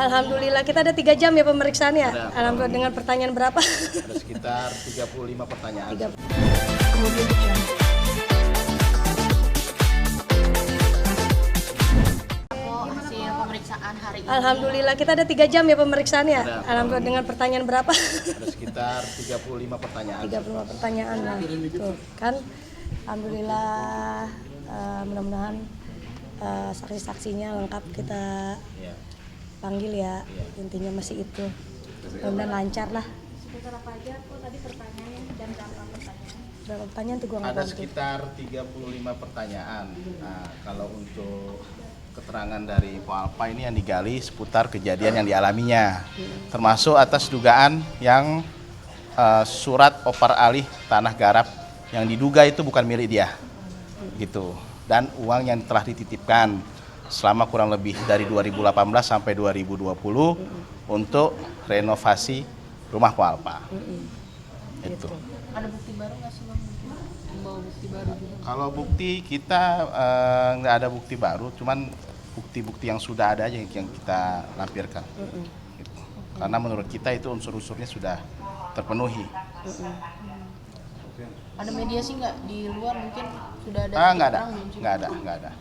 Alhamdulillah kita ada 3 jam ya pemeriksaan ya. Ada. Alhamdulillah dengan pertanyaan berapa? Ada sekitar 35 pertanyaan. Kemudian Hasil pemeriksaan hari ini. Alhamdulillah kita ada 3 jam ya pemeriksaan ya. Ada. Alhamdulillah dengan pertanyaan berapa? Ada sekitar 35 pertanyaan. 35 pertanyaan lah. Tuh kan. Alhamdulillah mudah-mudahan saksi-saksinya lengkap kita Iya. panggil ya. Intinya masih itu. Mudah-mudahan lancar lah. Seputar apa aja kok tadi pertanyaan dan berapa pertanyaan? Berapa pertanyaan tuh gua nggak Ada bantu. sekitar 35 pertanyaan. Nah, kalau untuk keterangan dari Po Alpa ini yang digali seputar kejadian yang dialaminya, termasuk atas dugaan yang surat opar alih tanah garap yang diduga itu bukan milik dia, gitu. Dan uang yang telah dititipkan selama kurang lebih dari 2018 sampai 2020 untuk renovasi rumah Po Alpa. Itu. Ada bukti baru nggak sih bang? Membawa bukti baru juga? Kalau bukti kita nggak ada bukti baru, cuman bukti-bukti yang sudah ada aja yang kita lampirkan. Gitu. Karena menurut kita itu unsur-unsurnya sudah terpenuhi. Ada mediasi nggak di luar mungkin sudah ada? Nggak ada, orang belum sih? nggak ada.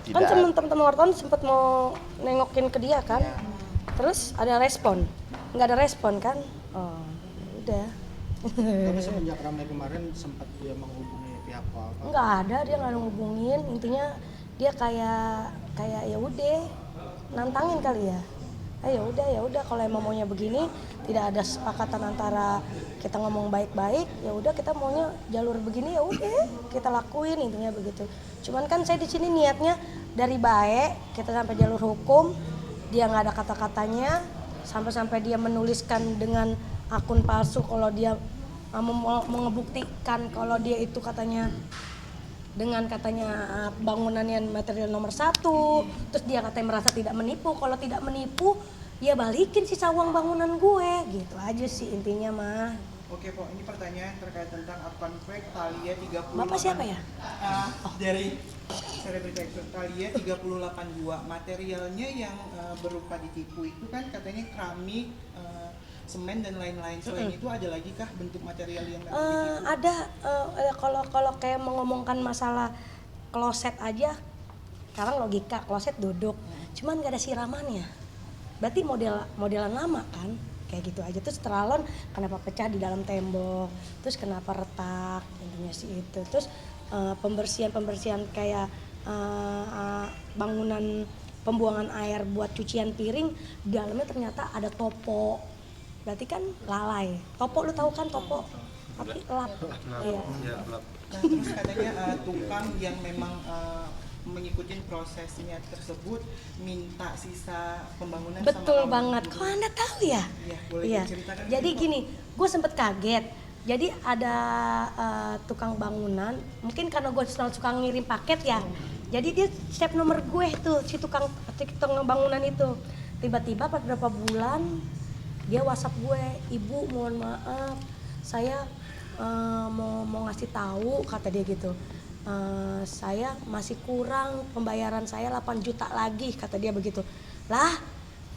Kan Tidak. teman-teman wartawan sempat mau nengokin ke dia kan, terus ada respon, nggak ada respon kan? Oh, udah. Tapi semenjak ramai kemarin sempat dia menghubungi pihak Po Alpa. Nggak ada, dia nggak ngehubungin. Intinya dia kayak ya udah nantangin kali ya. Ya udah kalau emang maunya begini, tidak ada sepakatan antara kita ngomong baik-baik, ya udah kita maunya jalur begini ya udah kita lakuin, intinya begitu. Cuman kan saya di sini niatnya dari baik kita sampai jalur hukum, dia nggak ada kata-katanya, sampai dia menuliskan dengan akun palsu kalau dia mau ngebuktikan kalau dia itu katanya dengan katanya bangunannya material nomor 1, terus dia katanya merasa tidak menipu. Kalau tidak menipu, ya balikin sisa uang bangunan gue, gitu aja sih intinya mah. Oke Po, ini pertanyaan terkait tentang akun fake Thalia 38. Bapak siapa ya? Dari Selebriti Expert Thalia 382. Materialnya yang berupa ditipu itu kan katanya keramik, semen dan lain-lain. Selain itu ada lagi kah bentuk material yang ditipu? Ada kalau kayak mengomongkan masalah kloset aja, sekarang logika kloset duduk, cuman gak ada siramannya. Berarti modelan lama kan, kayak gitu aja. Terus teralon kenapa pecah di dalam tembok, terus kenapa retak, intinya sih itu. Terus pembersihan kayak bangunan pembuangan air buat cucian piring, di dalamnya ternyata ada topo. Berarti kan lalai. Topo lu tahu kan topo? Tapi lap. Iya. Nah, terus katanya tukang yang memang mengikuti prosesnya tersebut minta sisa pembangunan. Betul sama banget. Kok Anda tahu ya? Iya, boleh Iya. diceritakan. Jadi gini, gue sempet kaget. Jadi ada tukang bangunan, mungkin karena gue selalu suka ngirim paket ya. Jadi dia save nomor gue tuh, si tukang bangunan itu. Tiba-tiba pada beberapa bulan dia WhatsApp gue, "Ibu, mohon maaf, saya mau ngasih tahu," kata dia gitu. "Saya masih kurang pembayaran saya 8 juta lagi," kata dia begitu. Lah,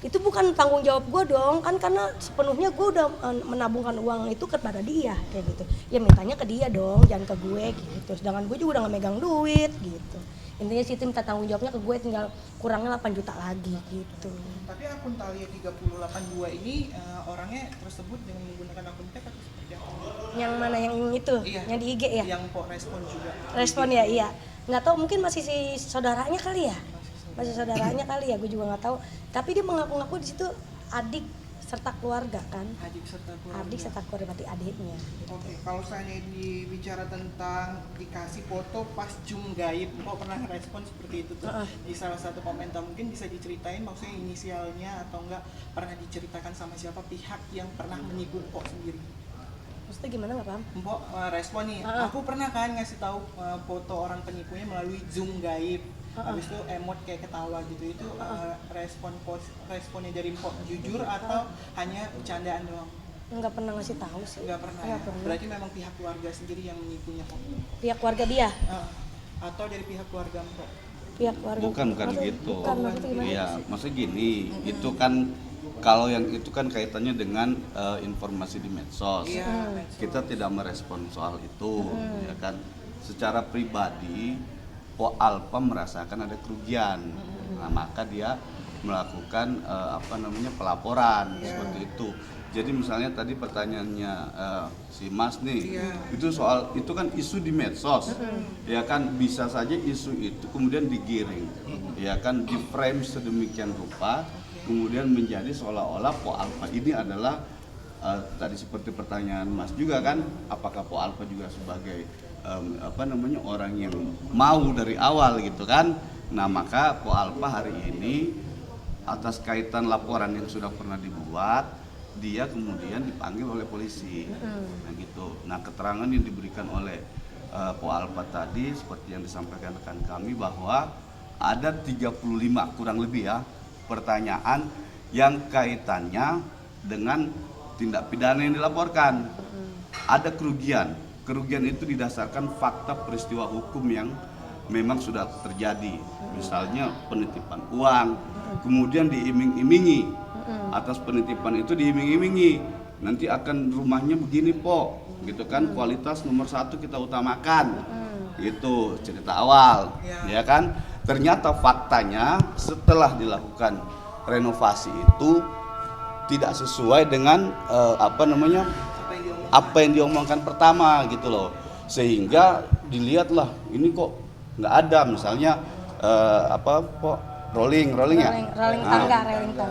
itu bukan tanggung jawab gue dong, kan karena sepenuhnya gue udah menabungkan uang itu kepada dia, kayak gitu. Ya mintanya ke dia dong, jangan ke gue gitu. Sedangkan gue juga udah gak megang duit gitu. Intinya sih itu minta tanggung jawabnya ke gue, tinggal kurangnya 8 juta lagi gitu. Tapi akun Thalia 382 ini orangnya tersebut dengan menggunakan akun tag atau seperti apa? Yang mana yang itu? Iya. Yang di IG ya? Yang Po respon juga. Respon ya, iya. Nggak tahu, mungkin masih si saudaranya kali ya? Masih saudaranya kali ya, gue juga nggak tahu. Tapi dia mengaku-ngaku di situ adik serta keluarga kan? Adik serta keluarga. Adik serta keluarga, berarti adiknya. Oke, kalau saya dibicara tentang dikasih foto pas jum gaib, kok pernah respon seperti itu tuh di salah satu komentar, mungkin bisa diceritain maksudnya inisialnya atau enggak, pernah diceritakan sama siapa pihak yang pernah menipu Mpok sendiri? Maksudnya gimana, nggak paham? Mpok respon nih, aku pernah kan ngasih tahu foto orang penipunya melalui zoom gaib. Habis itu emot kayak ketawa gitu, itu responnya dari Mpok jujur atau hanya bercandaan doang? Nggak pernah ngasih tahu sih. Nggak pernah. Nggak Ya? pernah. Berarti memang pihak keluarga sendiri yang menipunya Mpok? Pihak keluarga dia? Atau dari pihak keluarga Mpok? pihak keluarga. Bukan Maksudnya- gitu. Bukan, maksudnya gimana? Iya, maksudnya gini, itu kan kalau yang itu kan kaitannya dengan informasi di medsos. Iya. Kita tidak merespon soal itu, ya kan. Secara pribadi, Po Alpa merasakan ada kerugian, nah maka dia melakukan pelaporan seperti itu. Jadi misalnya tadi pertanyaannya si Mas nih, itu soal itu kan isu di medsos, ya kan bisa saja isu itu kemudian digiring, ya kan di frame sedemikian rupa, kemudian menjadi seolah-olah Po Alpa ini adalah tadi seperti pertanyaan Mas juga kan, apakah Po Alpa juga sebagai orang yang mau dari awal gitu kan. Nah maka Po Alpa hari ini atas kaitan laporan yang sudah pernah dibuat, dia kemudian dipanggil oleh polisi. Nah gitu. Nah keterangan yang diberikan oleh Po Alpa tadi seperti yang disampaikan rekan kami bahwa ada 35 kurang lebih ya pertanyaan yang kaitannya dengan tindak pidana yang dilaporkan. Ada kerugian. Kerugian itu didasarkan fakta peristiwa hukum yang memang sudah terjadi. Misalnya penitipan uang, kemudian diiming-imingi. Atas penitipan itu diiming-imingi. Nanti akan rumahnya begini Po, gitu kan, kualitas nomor 1 kita utamakan. Itu cerita awal, ya kan. Ternyata faktanya setelah dilakukan renovasi itu tidak sesuai dengan apa yang diomongkan pertama gitu loh, sehingga dilihatlah ini kok nggak ada misalnya rolling ya,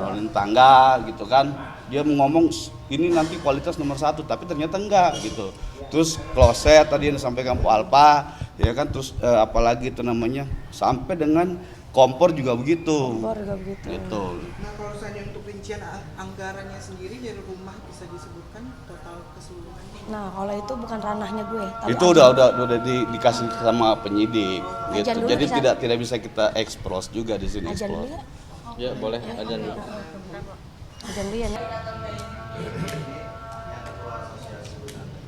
rolling tangga gitu kan, dia ngomong ini nanti kualitas nomor 1 tapi ternyata enggak gitu. Terus kloset tadi yang disampaikan Po Alpa, ya kan, terus apalagi itu namanya sampai dengan kompor juga begitu. Kompor juga begitu. Gitu. Nah kalau misalnya untuk rincian anggarannya sendiri dari rumah bisa disebutkan total keseluruhannya? Nah kalau itu bukan ranahnya gue. tapi Itu udah dikasih sama penyidik gitu. Ajan dulu Jadi bisa. tidak bisa kita expose juga di sini. Ajan dulu expose. ya. Ya boleh ajan dulu. Ajan dulu ya. Nek.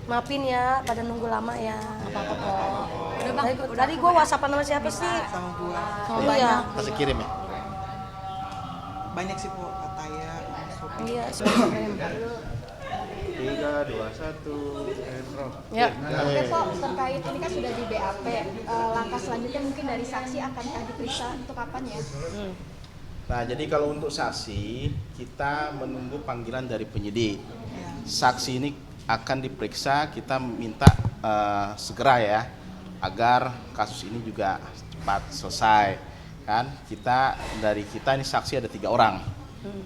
Maafin ya, pada nunggu lama ya. Apa-apa kok. Tadi gue whatsappan sama siapa sih? Sama gua Iya. Kasih kirim ya. banyak sih Po, Ataya, Sophie. Iya, sebenarnya. 3, 2, 1, roll. Ya. Oke Pak, terkait ini kan sudah di BAP, langkah selanjutnya mungkin dari saksi akankah diperiksa untuk kapan ya? Nah, jadi kalau untuk saksi, kita menunggu panggilan dari penyidik. Saksi ini akan diperiksa, kita minta segera ya, agar kasus ini juga cepat selesai. Kan, dari kita ini saksi ada 3 orang,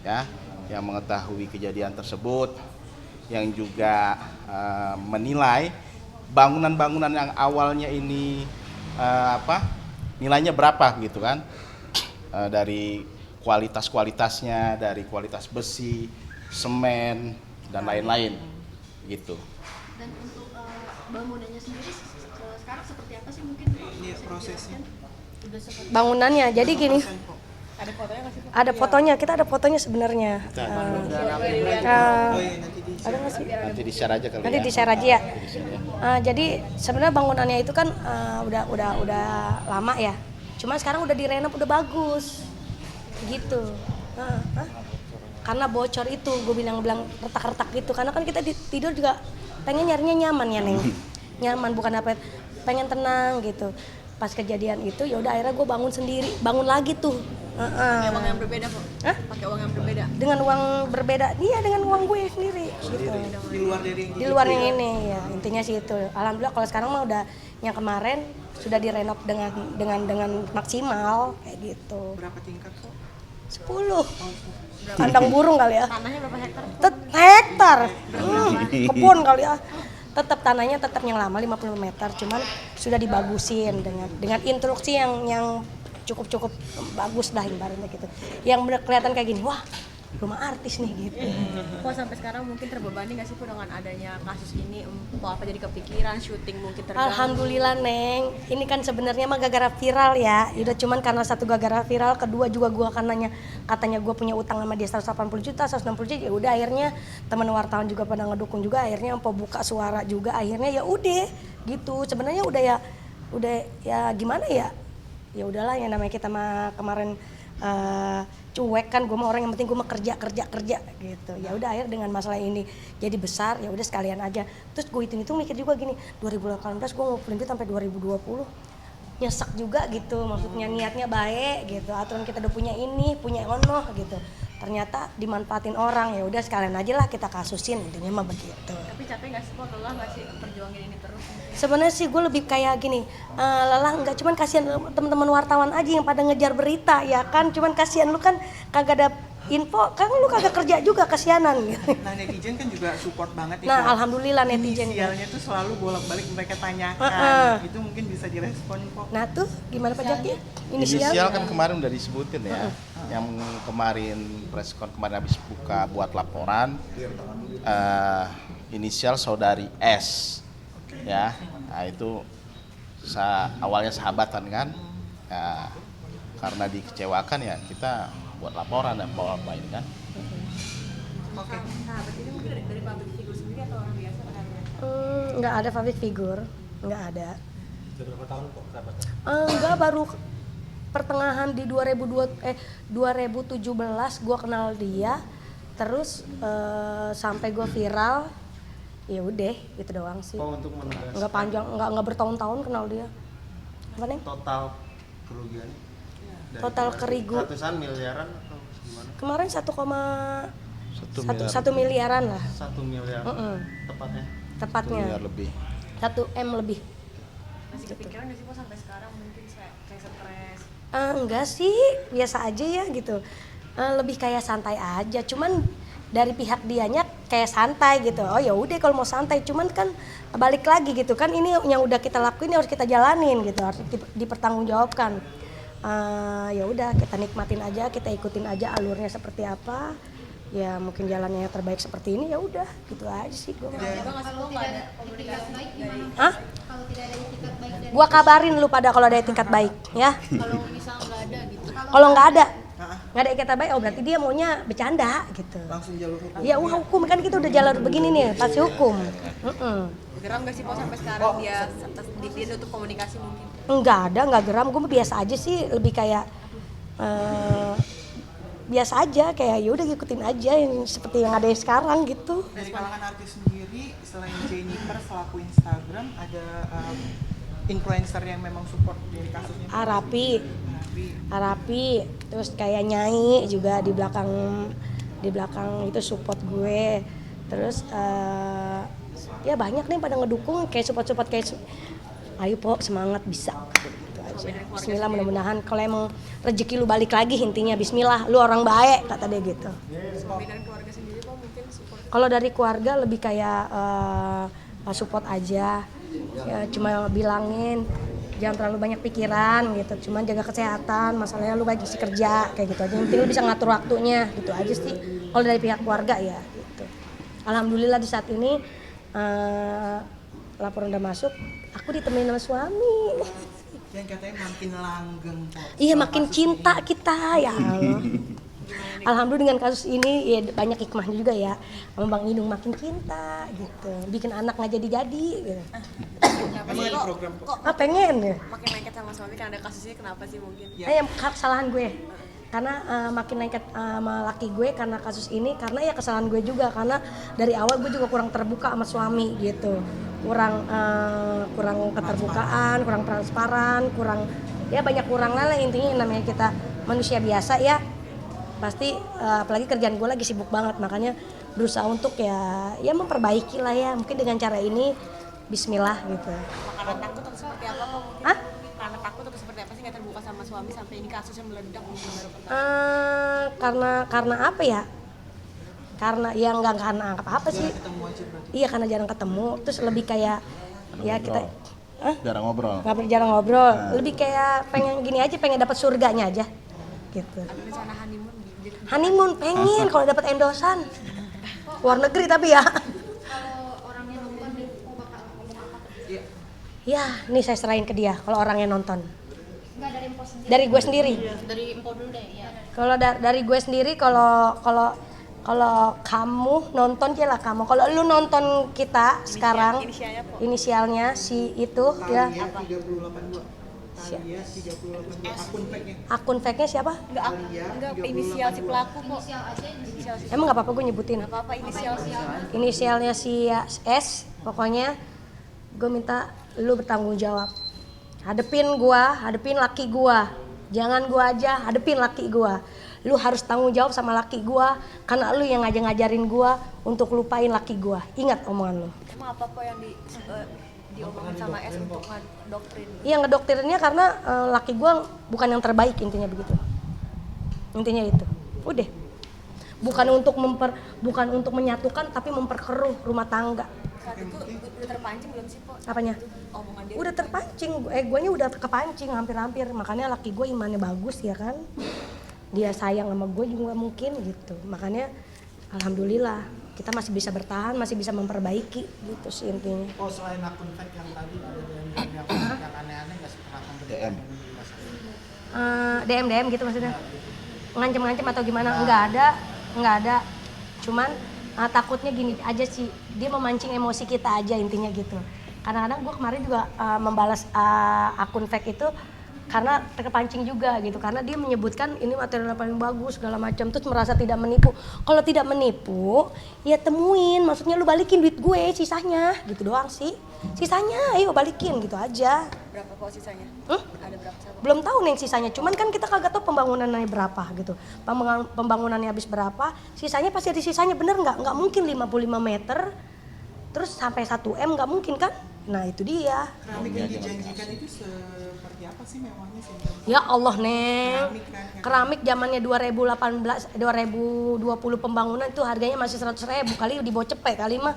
ya, yang mengetahui kejadian tersebut, yang juga menilai bangunan-bangunan yang awalnya ini nilainya berapa gitu kan, dari kualitasnya, dari kualitas besi, semen dan lain-lain gitu. Dan untuk bangunannya sendiri sekarang seperti apa sih mungkin? Iya, prosesnya. Udah seperti Bangunannya, jadi gini. ada fotonya nggak sih Pak? Ada fotonya, kita ada fotonya sebenarnya. Oh iya, nanti di Ada nggak sih? Nanti di-share aja kali Nanti ya. di-share aja ya. Di-share ya. Jadi sebenarnya bangunannya itu kan udah lama ya. Cuma sekarang udah direnov, udah bagus. Gitu. Karena bocor itu, gue bilang retak-retak gitu. Karena kan kita tidur juga pengen nyarinya nyaman ya Neng. Nyaman bukan apa, pengen tenang gitu. Pas kejadian itu ya udah akhirnya gue bangun lagi tuh. Pakai uang yang berbeda Pak? Hah? Pakai uang yang berbeda? Dengan uang berbeda, iya dengan uang gue sendiri gitu. di luar dari Di luar yang ini ya, intinya sih itu. Alhamdulillah kalau sekarang mah udah yang kemarin sudah direnov dengan maksimal kayak gitu. berapa tingkat Po? 10 kandang burung kali ya. Tanahnya berapa hektar? Hektar. Kebun kali ya. Tetap tanahnya tetap yang lama 50 meter, cuman sudah dibagusin dengan instruksi yang cukup bagus dah ibaratnya gitu. Yang bener kelihatan kayak gini, wah rumah artis nih gitu. Kok sampai sekarang mungkin terbebani nggak sih Po dengan adanya kasus ini? Po apa jadi kepikiran syuting mungkin terganggu? Alhamdulillah Neng, ini kan sebenarnya mah gara-gara viral ya. Udah cuman karena satu gara-gara viral, kedua juga gua katanya gua punya utang sama dia 180 juta, 160 juta. Ya udah akhirnya teman wartawan juga pada ngedukung juga, akhirnya empo buka suara juga, akhirnya ya udah gitu. Sebenarnya udah ya gimana ya? ya udahlah, yang namanya kita mah kemarin cuek kan, gue mah orang yang penting gue mah kerja gitu. Ya udah, akhirnya dengan masalah ini jadi besar, ya udah sekalian aja. Terus gue hitung mikir juga gini, 2018 gue ngumpulin duit sampai 2020, nyesek juga gitu, maksudnya niatnya baik gitu, aturan kita udah punya ini, punya ono gitu, ternyata dimanfaatin orang. Ya udah sekalian aja lah kita kasusin, intinya mah begitu. Tapi capek nggak sih, kok lelah nggak sih perjuangin ini terus? Sebenarnya sih gue lebih kayak gini, lelah enggak, cuman kasihan teman-teman wartawan aja yang pada ngejar berita ya kan, cuman kasihan lu kan kagak ada info, kan lu kagak kerja juga, kasihanan gitu. Nah, netizen kan juga support banget nih. Nah, Kak. alhamdulillah netizen. Inisialnya tuh selalu bolak-balik mereka tanyakan. Itu mungkin bisa direspon kok. Nah tuh gimana Pak Jaki? Inisial kan kemarin udah disebutin ya. Yang kemarin preskon kemarin habis buka buat laporan, inisial saudari S. Ya, nah itu awalnya sahabatan kan. Nah, karena dikecewakan ya kita buat laporan dan bawa apa ini kan. Oke. Sahabat ini mungkin dari public figure sendiri atau orang biasa kan? Nggak ada public figure, nggak ada. Sudah berapa tahun kok sahabatnya? Enggak, baru pertengahan di 2017 gue kenal dia, terus sampai gue viral, ya udah gitu doang sih. Oh, untuk menegaskan Nggak panjang, nggak bertahun-tahun kenal dia. Apa Neng? total kerugian Total kerigu ratusan miliaran atau gimana? kemarin 1 1 miliaran lah 1 miliar tepatnya. tepatnya. 1 miliar lebih. 1 M lebih. Masih kepikiran nggak sih kok sampai sekarang mungkin kayak stres? Enggak sih, biasa aja ya gitu. Lebih kayak santai aja. Cuman dari pihak dianya kayak santai gitu. Oh ya udah kalau mau santai, cuman kan balik lagi gitu kan, ini yang udah kita lakuin harus kita jalanin gitu, harus dipertanggungjawabkan. Ya udah kita nikmatin aja, kita ikutin aja alurnya seperti apa. Ya mungkin jalannya yang terbaik seperti ini, ya udah gitu aja sih gue. Hah? Kalau tidak ada itikat baik dari Gua kabarin lu pada kalau ada tingkat baik ya. kalau misal nggak ada gitu. Kalau nggak ada itikat baik, oh berarti dia maunya bercanda gitu. Langsung jalur hukum. Ya hukum kan kita udah jalur begini nih, pasti hukum. Geram nggak sih kok sampai sekarang dia tutup komunikasi mungkin? Nggak geram, gue biasa aja sih, lebih kayak biasa aja, kayak ya udah ngikutin aja yang seperti yang ada sekarang gitu. Dari kalangan artis sendiri, selain Jennifer selaku Instagram, ada influencer yang memang support dari kasusnya. Arapi, terus kayak Nyai juga di belakang itu support gue. Terus ya banyak nih pada ngedukung, kayak support kayak ayo Pok, semangat, bisa gitu aja. Bismillah, mudah-mudahan kalau emang rezeki lu balik lagi, intinya bismillah, lu orang baik kata dia gitu. Dari keluarga sendiri kok mungkin support? Kalau dari keluarga lebih kayak support aja, ya, cuma bilangin jangan terlalu banyak pikiran gitu, cuma jaga kesehatan, masalahnya lu bagi kerja kayak gitu aja, yang penting lu bisa ngatur waktunya gitu aja sih. Kalau dari pihak keluarga ya gitu. Alhamdulillah di saat ini laporan udah masuk, aku ditemenin sama suami. Yang katanya makin langgeng kok. Iya, makin cinta kita ya Allah. Alhamdulillah dengan kasus ini ya banyak hikmahnya juga ya. Sama Bang Inung makin cinta gitu. Bikin anak nggak jadi gitu. Emang ada program kok. Pengen ya. Makin lengket sama suami kan ada kasus ini, kenapa sih mungkin? Yang kesalahan gue. Karena makin lengket sama laki gue karena kasus ini, karena ya kesalahan gue juga, karena dari awal gue juga kurang terbuka sama suami gitu. Kurang keterbukaan, kurang transparan, ya banyak kurang lah intinya. Namanya kita manusia biasa ya, pasti apalagi kerjaan gue lagi sibuk banget, makanya berusaha untuk ya memperbaiki lah ya, mungkin dengan cara ini bismillah gitu. Karena takut atau seperti apa kok mungkin? Hah? Karena takut atau seperti apa sih nggak terbuka sama suami sampai ini kasusnya meledak mungkin baru pertama? Karena apa ya? Karena ya nggak karena apa sih? Ketemu aja berarti. Iya, karena jarang ketemu, terus lebih kayak ya kita Jarang ngobrol. jarang ngobrol, lebih kayak pengen gini aja, pengen dapat surganya aja gitu. Ada rencana honeymoon gitu? Honeymoon pengen kalau dapat endosan luar negeri tapi ya. Kalau orangnya nonton nih, bakal ngomong apa? Ya, nih saya serahin ke dia kalau orangnya nonton. Enggak dari impos sendiri. Dari gue sendiri. Dari info dulu deh ya. Kalau dari gue sendiri, kalau kamu nonton aja lah kamu. Kalau lu nonton kita sekarang, Inisialnya, Po. inisialnya si itu ya. Tania 382. Alia 38 akun fake-nya. Akun fake-nya siapa? Enggak inisial si pelaku kok. Inisial si Emang nggak apa-apa gue nyebutin. nggak apa-apa inisial si. Inisialnya si S. Pokoknya gue minta lu bertanggung jawab. Hadepin laki gua. Jangan gua aja, hadepin laki gua. Lu harus tanggung jawab sama laki gua karena lu yang ngajarin gua untuk lupain laki gua. Ingat omongan lu. Emang apa kok yang diomongin sama S untuk ngedoktrin? Iya, ngedoktrinnya karena laki gua bukan yang terbaik, intinya begitu. Intinya itu. Udah. Bukan untuk menyatukan tapi memperkeruh rumah tangga. Saat itu udah terpancing belum sih kok? Apanya? Omongan dia. Udah terpancing, guanya udah kepancing hampir-hampir. Makanya laki gue imannya bagus ya kan. Dia sayang sama gue juga mungkin gitu. Makanya alhamdulillah kita masih bisa bertahan, masih bisa memperbaiki gitu sih intinya. Oh, selain akun fake yang tadi ada yang aneh-aneh nggak sih pernah DM. DM gitu maksudnya? Ngancem-ngancem atau gimana? Enggak ada. Cuman takutnya gini aja sih, dia memancing emosi kita aja intinya gitu. Kadang-kadang gue kemarin juga membalas akun fake itu karena terkepancing juga gitu, karena dia menyebutkan ini material paling bagus segala macam, terus merasa tidak menipu. Kalau tidak menipu ya temuin, maksudnya lu balikin duit gue sisanya gitu doang sih. Sisanya ayo balikin gitu aja. Berapa kok sisanya? Ada berapa sama? Belum tahu nih yang sisanya, cuman kan kita kagak tahu pembangunannya berapa gitu. Pembangunannya habis berapa, sisanya pasti ada sisanya, bener nggak? Nggak mungkin 55 meter terus sampai 1 M, nggak mungkin kan? Nah itu dia. Keramik yang dijanjikan itu seperti apa sih mewahnya sih? Ya Allah Neng, Keramik kan. keramik zamannya 2020 pembangunan itu harganya masih 100.000 kali di bawah cepet kali mah.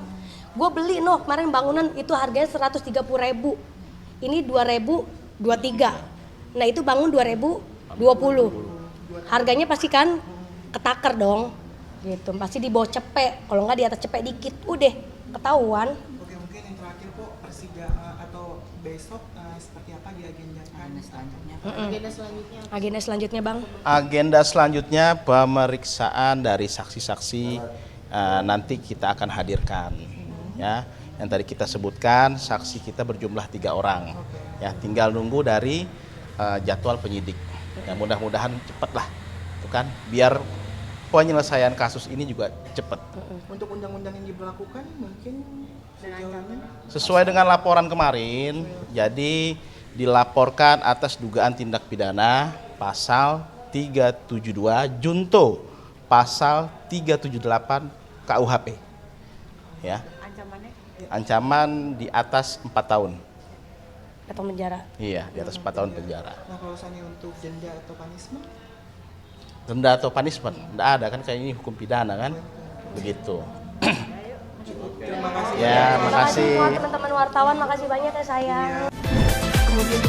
Gue beli kemarin bangunan itu harganya 130.000. Ini 2023. Nah itu bangun 2020. Harganya pasti kan ketaker dong. Gitu, pasti di bawah cepet. Kalau nggak di atas cepet dikit, udah ketahuan. Oke, mungkin yang terakhir kok Persida atau besok seperti apa diagendakan selanjutnya? Agenda selanjutnya Bang. Agenda selanjutnya pemeriksaan dari saksi-saksi nanti kita akan hadirkan ya. Yang tadi kita sebutkan saksi kita berjumlah 3 orang. Ya, tinggal nunggu dari jadwal penyidik. Ya, mudah-mudahan cepat lah. Itu kan biar penyelesaian kasus ini juga cepat. Untuk undang-undang yang diberlakukan mungkin sejauh ini Sesuai dengan laporan kemarin, jadi dilaporkan atas dugaan tindak pidana pasal 372 junto pasal 378 KUHP. Ya. Ancamannya? Ancaman di atas 4 tahun. Atau penjara. Iya, di atas 4 tahun penjara. nah kalau misalnya untuk denda atau punishment Denda atau punishment, tidak ada kan, kayak ini hukum pidana kan, begitu. terima kasih. Ya, makasih. Semua teman-teman wartawan, makasih banyak ya sayang. Kemudian